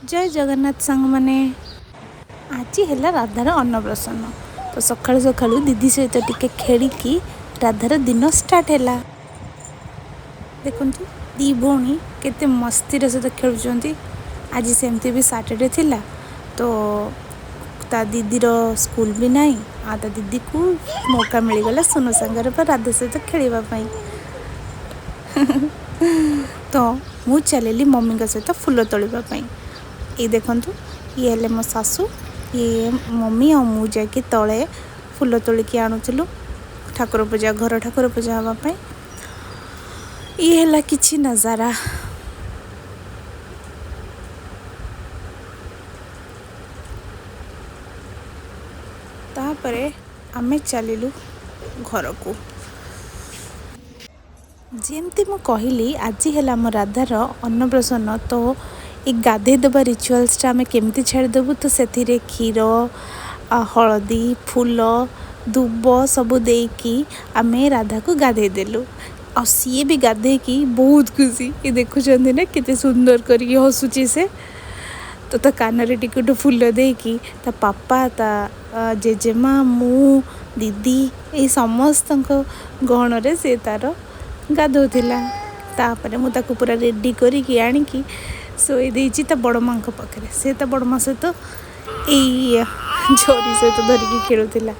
जय जगन्नाथ सांग मैंने आज है राधार अन्नप्रसन्न तो सकाळु सकाळु दीदी सहित टिके खेलिकी राधार दिन स्टार्ट है। देखु दी भौणी केते मस्ती सहित खेलुंट। आज सेमती भी सैटरडे थिला तो ता दीदीर स्कूल भी नहीं आ ता दीदी को मौका मिलगला सुनो सांगर पर राधा सहित खेलवाई। तो मु चलि मम्मी सहित फूल तोड़ापी। ये देखु ये हेले मो सासू ये मम्मी और मु जाकि तले फूल तोलिकी आणुलु ठाकुर पूजा घर ठाकुर पूजा हाँपाई। ये है किछि नजारा। तापरे आमे चलिलु घर को। जेमती मु कहली आज है आम राधार अन्नप्रसन्न तो ये गाधे देवा रिचुअल्सटा आम केमती छाड़देबू तो से क्षीर हलदी फूल दुब सबू देकी आम राधा को गाधे देलु। आ सी भी गाधे की बहुत खुशी। ये देखुं ना केते सुंदर करके हसुची से तो कान टिकट फूल देकी ता पापा ता जेजेमा मु दीदी ये समस्त गहण रे से तार गाधोला। तापर मु ताको पूरा रेडी करिकी आनिकी सोई देइची ता बड़ माँ पाखे से ता बड़ माँ सहित यही झरी सहित धरिकी खेलुला।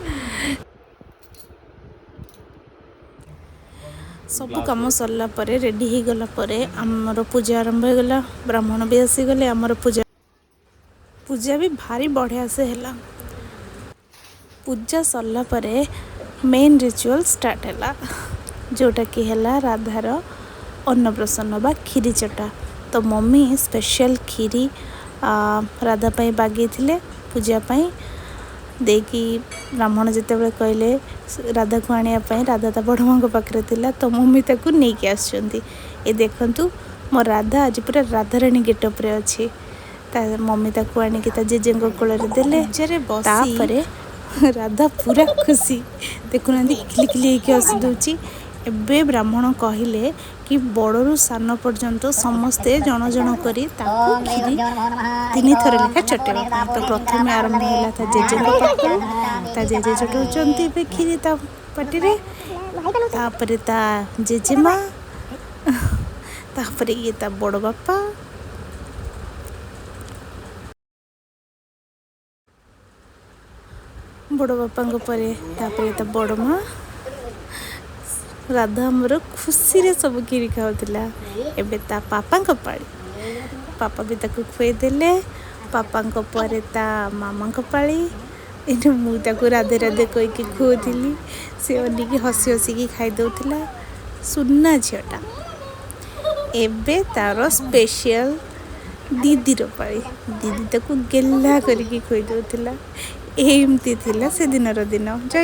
सब कम सरला परे रेडी हो गला परे आमर पूजा आरंभ हो गला। ब्राह्मण भी आसीगले। आमर पूजा भी भारी बढ़िया से है। पूजा सरला परे मेन रिचुअल स्टार्ट है जोटा कि है राधार अन्नप्रसन्न बा खीरी चटा। तो मम्मी स्पेशल खीरी राधा पाई बागे थिले पूजा पाई देकी ब्राह्मण जिते बड़े कहले राधा को आने राधा ता बड़ माँ पाखे थिला तो मम्मी ताकू नहीं कि आसुँच। ये देखंतु मो राधा आज पूरा राधाराणी गेटअप रे अच्छी। मम्मी ताकू आनिकी ता जेजे कोल देले तापरे राधा पूरा खुशी देखुना किली किली हसी दूची। एबे ब्राह्मण कहले कि बड़रू सान पर्यंत समस्ते जन जन करी खीरी 3 थर लेखा चटेबा। तो प्रथम आरंभ है ता जेजे पाखु ता जेजे चटाउचंती खीरी ता पाटी रे तापरे ता जेजेमा तापरे ये ता बड़ बापा बड़ बापा परे तापरे ता बड़ माँ राधा हमर खुशी रे सब खीरी खाऊला। एबे ता पापा पाड़ी पापा भी ताकू खुए देले। पापा परे ता मामा पाड़ी ये मु ताकू राधे राधे कहीकि खुओली से अनिकी हसी हसिकी खाई दउथिला सुना झीटा। एबे तार स्पेशल दीदी पाड़ी दीदी ताकू गेला करिकी खुई दउथिला। एमती थिला से दिन। जय